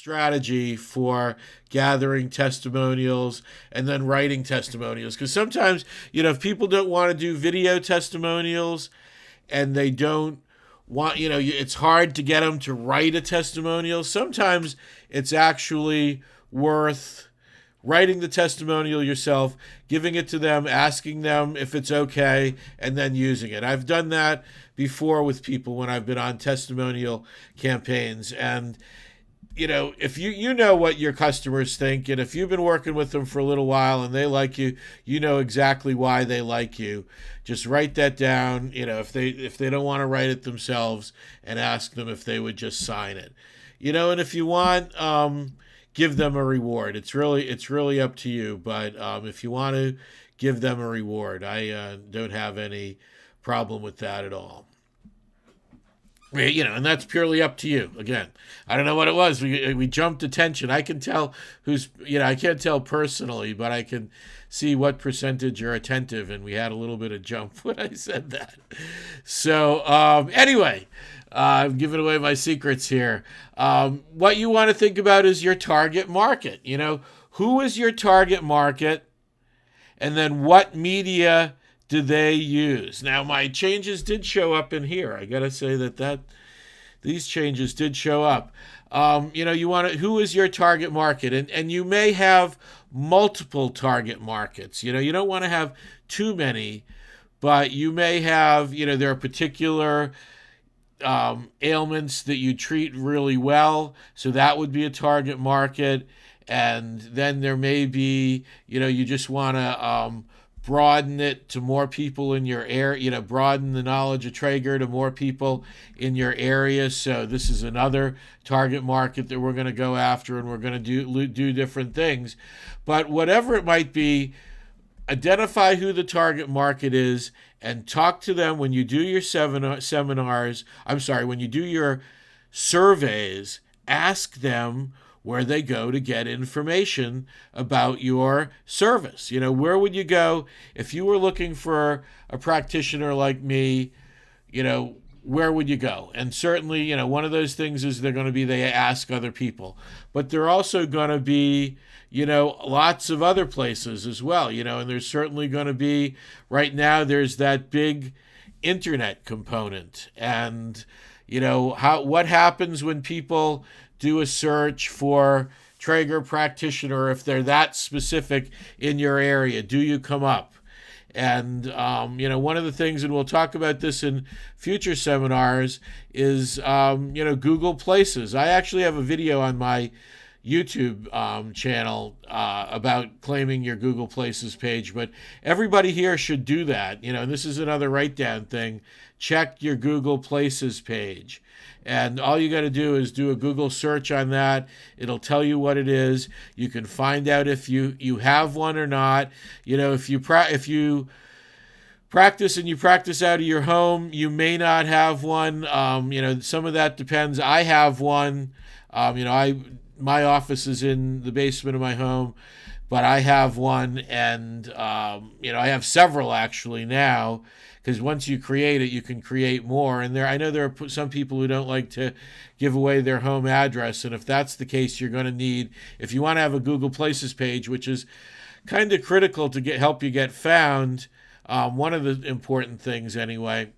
strategy for gathering testimonials and then writing testimonials. Because sometimes, if people don't want to do video testimonials and they don't want, it's hard to get them to write a testimonial. Sometimes it's actually worth writing the testimonial yourself, giving it to them, asking them if it's okay, and then using it. I've done that before with people when I've been on testimonial campaigns. And, if you know what your customers think, and if you've been working with them for a little while and they like you, you know exactly why they like you. Just write that down, if they don't want to write it themselves, and ask them if they would just sign it. And if you want, give them a reward. It's really up to you. But if you want to give them a reward, I don't have any problem with that at all. And that's purely up to you. Again, I don't know what it was. We jumped attention. I can tell I can't tell personally, but I can see what percentage are attentive. And we had a little bit of jump when I said that. So anyway, I'm giving away my secrets here. What you want to think about is your target market. Who is your target market? And then what media do they use? Now, my changes did show up in here. I got to say that these changes did show up. You want to, who is your target market? And you may have multiple target markets. You don't want to have too many, but you may have, there are particular ailments that you treat really well. So that would be a target market. And then there may be, you just want to broaden it to more people in your area, broaden the knowledge of Traeger to more people in your area. So this is another target market that we're going to go after, and we're going to do different things. But whatever it might be, identify who the target market is and talk to them when you do your when you do your surveys. Ask them where they go to get information about your service. Where would you go if you were looking for a practitioner like me? Where would you go? And certainly, one of those things is they ask other people, but they're also going to be, lots of other places as well, and there's certainly going to be, right now, there's that big internet component. And, what happens when people do a search for Traeger practitioner? If they're that specific in your area, do you come up? And, one of the things, and we'll talk about this in future seminars, is, Google Places. I actually have a video on my YouTube channel about claiming your Google Places page, but everybody here should do that. And this is another write-down thing. Check your Google Places page. And all you got to do is do a Google search on that. It'll tell you what it is. You can find out if you have one or not. If you practice and you practice out of your home, you may not have one. Some of that depends. I have one. My office is in the basement of my home, but I have one, and I have several actually now. Because once you create it, you can create more. And I know there are some people who don't like to give away their home address. And if that's the case, you're going to need, if you want to have a Google Places page, which is kind of critical to help you get found, one of the important things anyway,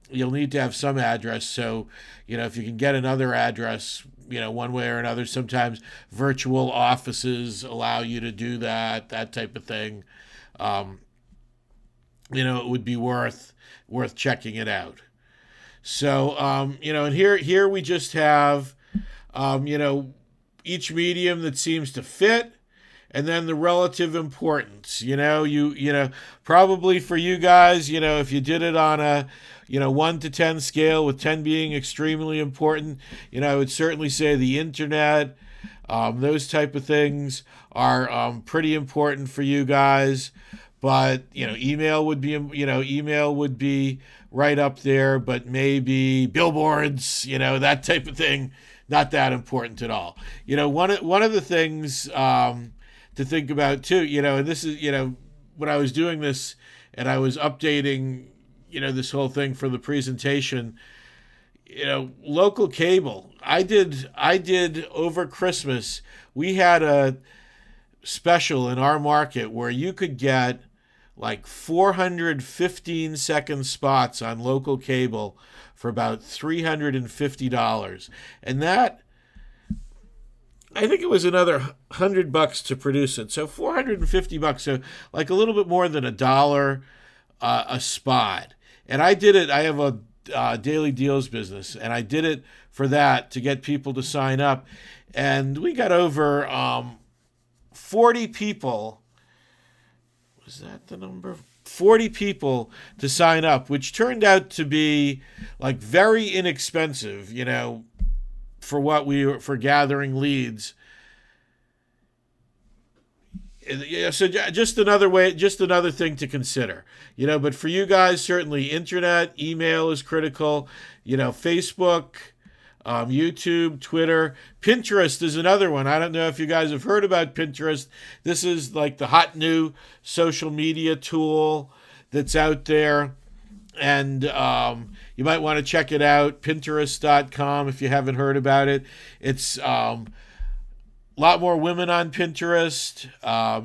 you'll need to have some address. So, if you can get another address, one way or another, sometimes virtual offices allow you to do that type of thing. It would be worth checking it out. So, and here we just have, each medium that seems to fit, and then the relative importance. Probably for you guys, if you did it on a, 1 to 10 scale, with 10 being extremely important, I would certainly say the internet, those type of things are pretty important for you guys. But, email would be right up there, but maybe billboards, that type of thing, not that important at all. One of the things to think about too, and this is, when I was doing this and I was updating, this whole thing for the presentation, local cable. I did over Christmas. We had a special in our market where you could get like 415-second spots on local cable for about $350. And that, I think it was another $100 to produce it. So $450. So like a little bit more than $1 a spot. And I did it. I have a daily deals business, and I did it for that to get people to sign up. And we got over 40 people. Was that the number? 40 people to sign up, which turned out to be like very inexpensive, for what we were for gathering leads. So just another thing to consider, but for you guys, certainly internet, email is critical, Facebook, YouTube, Twitter. Pinterest is another one. I don't know if you guys have heard about Pinterest. This is like the hot new social media tool that's out there. And you might want to check it out, Pinterest.com, if you haven't heard about it. It's a lot more women on Pinterest.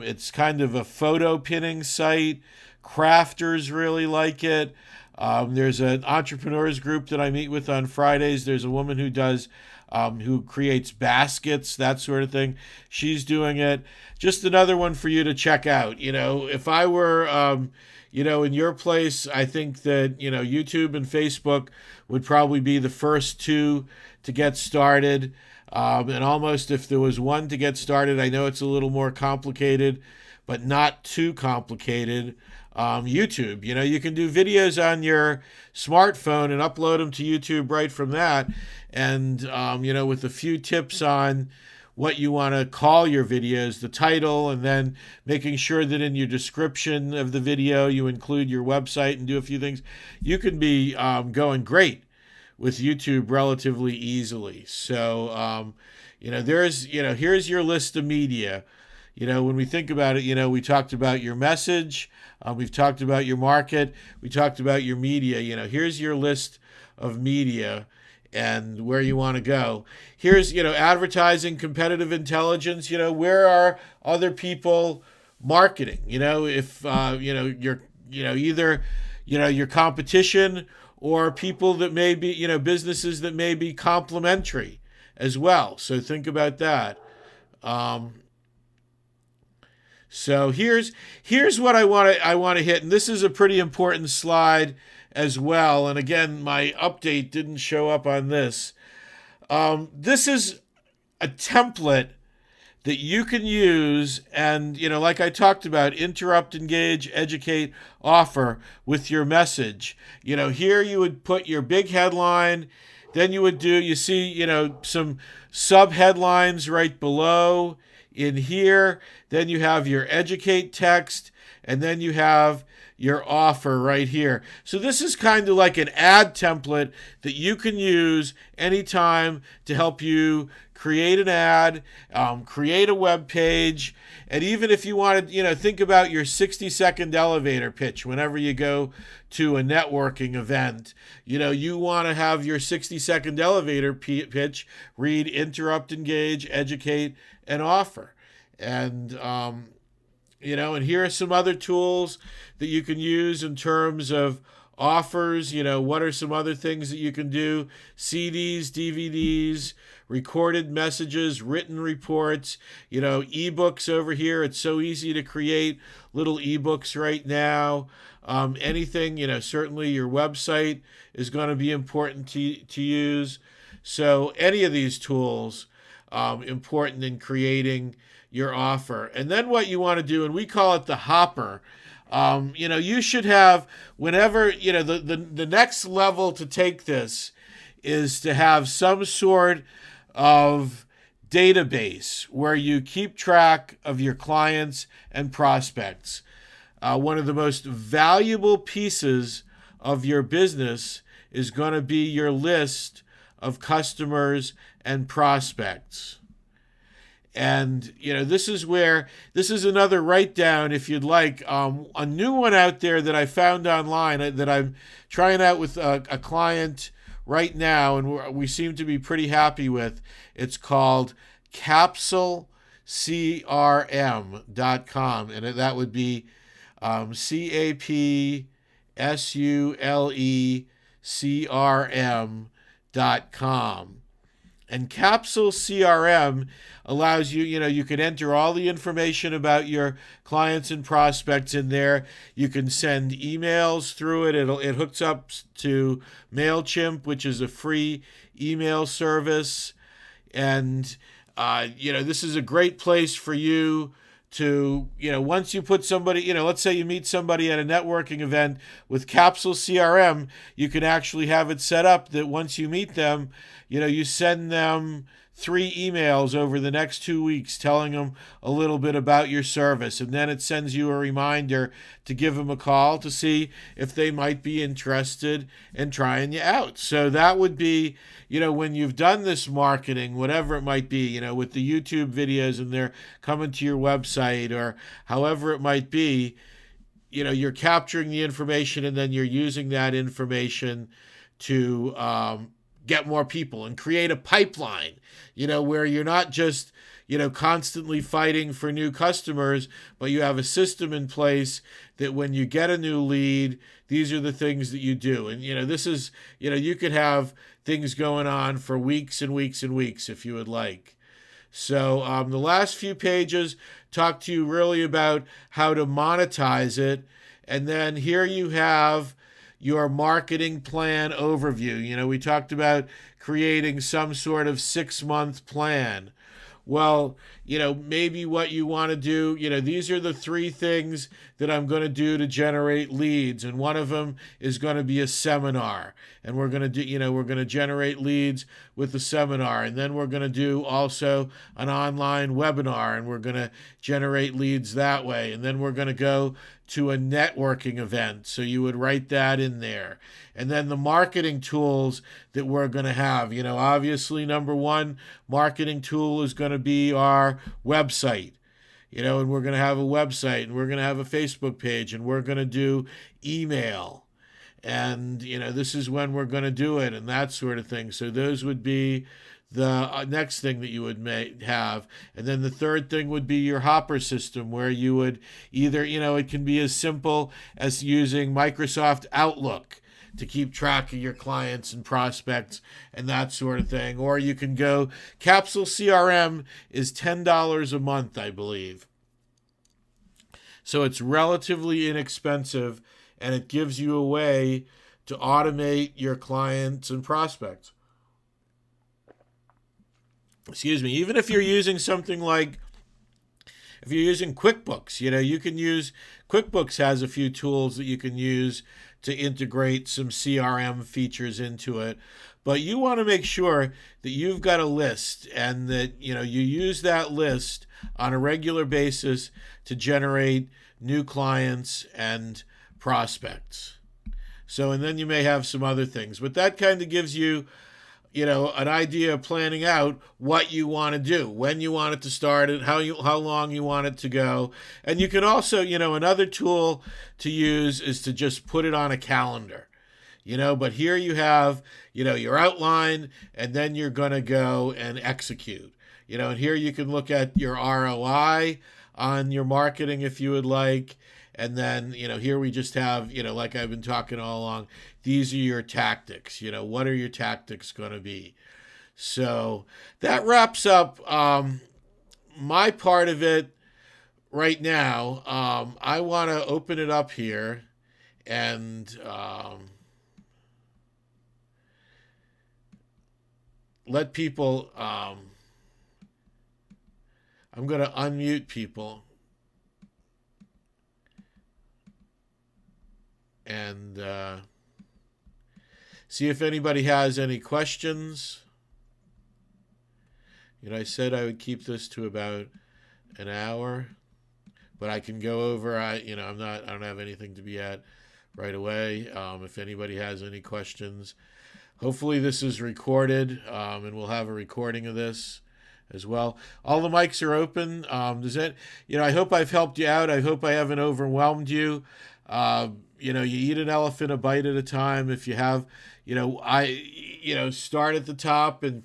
It's kind of a photo pinning site. Crafters really like it. There's an entrepreneurs group that I meet with on Fridays. There's a woman who does, who creates baskets, that sort of thing. She's doing it. Just another one for you to check out. If I were, in your place, I think that, YouTube and Facebook would probably be the first two to get started. And almost if there was one to get started, I know it's a little more complicated, but not too complicated. YouTube, you can do videos on your smartphone and upload them to YouTube right from that. And, with a few tips on what you want to call your videos, the title, and then making sure that in your description of the video, you include your website and do a few things, you can be going great with YouTube relatively easily. So, here's your list of media. When we think about it, we talked about your message. We've talked about your market. We talked about your media. Here's your list of media and where you want to go. Here's, advertising, competitive intelligence. Where are other people marketing? If, you're, either, your competition or people that may be, businesses that may be complementary as well. So think about that. So here's what I want to hit, and this is a pretty important slide as well. And again, my update didn't show up on this. This is a template that you can use, and like I talked about, interrupt, engage, educate, offer with your message. Here you would put your big headline, then you see some sub headlines right below. In here, then you have your educate text, and then you have your offer right here. So this is kind of like an ad template that you can use anytime to help you create an ad, create a web page, and even if you want to, think about your 60-second elevator pitch whenever you go to a networking event. You want to have your 60-second elevator pitch read interrupt, engage, educate, and offer. And, and here are some other tools that you can use in terms of offers. What are some other things that you can do? CDs, DVDs, recorded messages, written reports, ebooks over here. It's so easy to create little ebooks right now. Anything, certainly your website is going to be important to use. So any of these tools, important in creating your offer. And then what you want to do, and we call it the hopper. You should have, whenever, the next level to take this is to have some sort of database where you keep track of your clients and prospects. One of the most valuable pieces of your business is going to be your list of customers and prospects. And, this is another write down, if you'd like. A new one out there that I found online that I'm trying out with a client right now, and we seem to be pretty happy with. It's called CapsuleCRM.com, and that would be CapsuleCRM.com. And Capsule CRM allows you, you can enter all the information about your clients and prospects in there. You can send emails through it. It hooks up to MailChimp, which is a free email service. And, this is a great place for you to, once you put somebody, let's say you meet somebody at a networking event with Capsule CRM, you can actually have it set up that once you meet them, you send them 3 emails over the next 2 weeks telling them a little bit about your service. And then it sends you a reminder to give them a call to see if they might be interested in trying you out. So that would be, when you've done this marketing, whatever it might be, with the YouTube videos and they're coming to your website or however it might be, you're capturing the information and then you're using that information to get more people and create a pipeline, where you're not just, constantly fighting for new customers, but you have a system in place that when you get a new lead, these are the things that you do. And, this is, you could have things going on for weeks and weeks and weeks if you would like. So the last few pages talk to you really about how to monetize it. And then here you have your marketing plan overview. We talked about creating some sort of 6-month plan. Well, maybe what you want to do, these are the 3 things that I'm going to do to generate leads. And one of them is going to be a seminar. And we're going to do, we're going to generate leads with the seminar. And then we're going to do also an online webinar, and we're going to generate leads that way. And then we're going to go to a networking event. So you would write that in there. And then the marketing tools that we're going to have, obviously number 1 marketing tool is going to be our website, and we're going to have a website, and we're going to have a Facebook page, and we're going to do email. And, this is when we're going to do it and that sort of thing. So those would be the next thing that you would have. And then the third thing would be your hopper system, where you would either, it can be as simple as using Microsoft Outlook to keep track of your clients and prospects and that sort of thing. Or you can go, Capsule CRM is $10 a month, I believe. So it's relatively inexpensive, and it gives you a way to automate your clients and prospects. Excuse me. Even if you're using something like, if you're using QuickBooks, you can use, QuickBooks has a few tools that you can use to integrate some CRM features into it. But you want to make sure that you've got a list, and that, you use that list on a regular basis to generate new clients and prospects. So, and then you may have some other things, but that kind of gives you, an idea of planning out what you want to do, when you want it to start, and how long you want it to go. And you can also, another tool to use is to just put it on a calendar, but here you have, your outline, and then you're going to go and execute, and here you can look at your ROI on your marketing if you would like. And then, here we just have, like I've been talking all along, these are your tactics. What are your tactics going to be? So that wraps up my part of it right now. I want to open it up here and let people, I'm going to unmute people. And see if anybody has any questions. I said I would keep this to about an hour, but I can go over. I don't have anything to be at right away. If anybody has any questions, hopefully this is recorded, and we'll have a recording of this as well. All the mics are open. I hope I've helped you out. I hope I haven't overwhelmed you. You eat an elephant a bite at a time. If you have, start at the top, and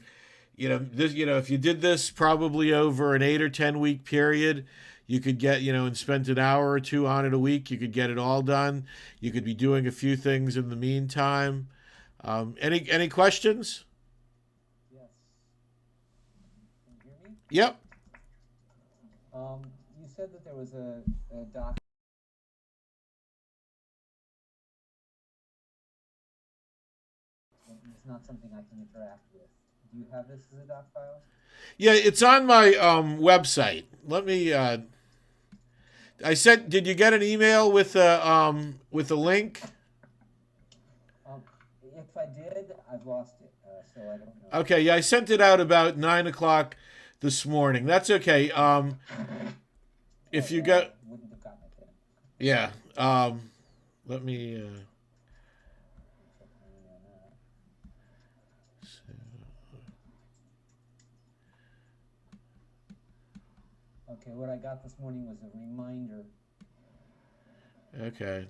this, if you did this probably over an 8 or 10 week period, you could get, and spent an hour or two on it a week, you could get it all done. You could be doing a few things in the meantime. Any questions? Yes. Can you hear me? Yep. You said that there was a doc. It's not something I can interact with. Do you have this as a doc file? Yeah, it's on my website. Let me. I said, did you get an email with a link? If I did, I've lost it, so I don't know. Okay, yeah, I sent it out about 9 o'clock this morning. That's okay. If you got, Wouldn't have gotten it then. yeah. Let me. Okay, what I got this morning was a reminder. Okay.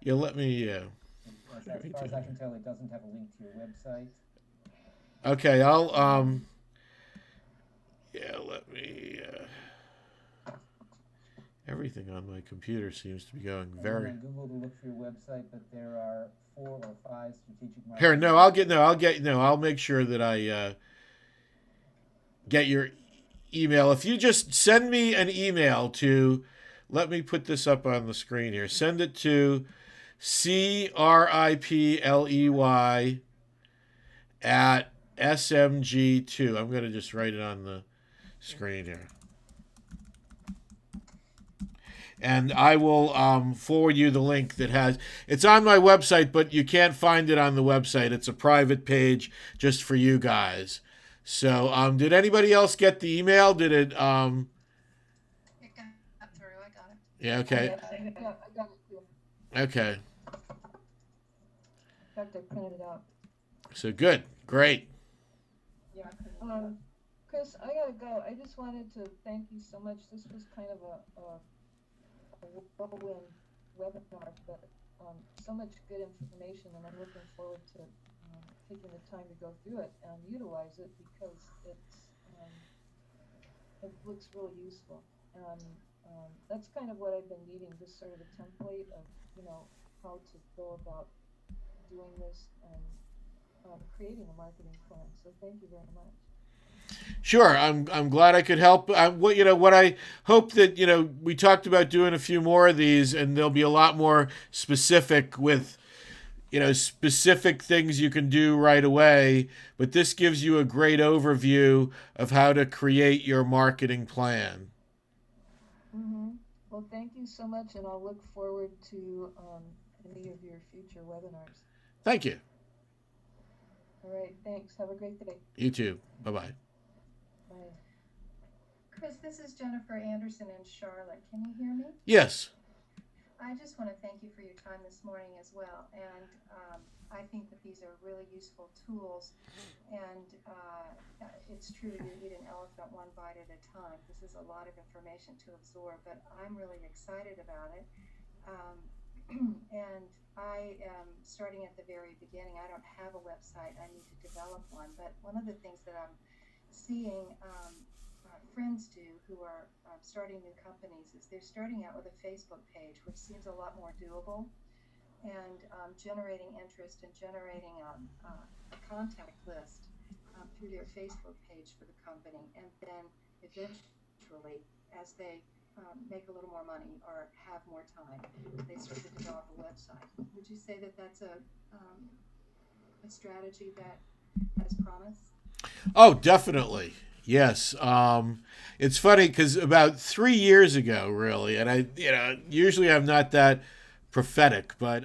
Yeah, let me. As far as I can tell, it doesn't have a link to your website. Okay, I'll. Yeah, let me. Everything on my computer seems to be going I very. went on Google to look for your website, but there are 4 or 5 strategic Here, marketing. no, I'll make sure that I get your email. If you just send me an email to, let me put this up on the screen here. Send it to CRIPLEY at SMG2. I'm going to just write it on the screen here. And I will forward you the link that has. It's on my website, but you can't find it on the website. It's a private page just for you guys. So, did anybody else get the email? Did it? It got through. I got it. Yeah. Okay. Yeah, I got it too. Okay. In fact, I printed it out. So good. Great. Yeah, Chris, I gotta go. I just wanted to thank you so much. This was kind of a whirlwind webinar, but so much good information, and I'm looking forward to taking the time to go through it and utilize it because it looks really useful. And that's kind of what I've been needing, just sort of a template of, how to go about doing this and creating a marketing plan. So thank you very much. Sure. I'm glad I could help. What I hope that we talked about doing a few more of these, and there'll be a lot more specific with specific things you can do right away. But this gives you a great overview of how to create your marketing plan. Mm-hmm. Well, thank you so much, and I'll look forward to any of your future webinars. Thank you. All right, thanks. Have a great day. You too. Bye-bye. Bye. Chris, this is Jennifer Anderson in Charlotte. Can you hear me? Yes. I just want to thank you for your time this morning as well. And I think that these are really useful tools. And it's true that you eat an elephant one bite at a time. This is a lot of information to absorb, but I'm really excited about it. And I am starting at the very beginning. I don't have a website. I need to develop one. But one of the things that I'm seeing friends do who are starting new companies is they're starting out with a Facebook page, which seems a lot more doable, and generating interest and generating a contact list through their Facebook page for the company. And then eventually, as they make a little more money or have more time, they start to develop a website. Would you say that that's a strategy that has promise? Oh, definitely. Yes. It's funny because about 3 years ago, really, and usually I'm not that prophetic, but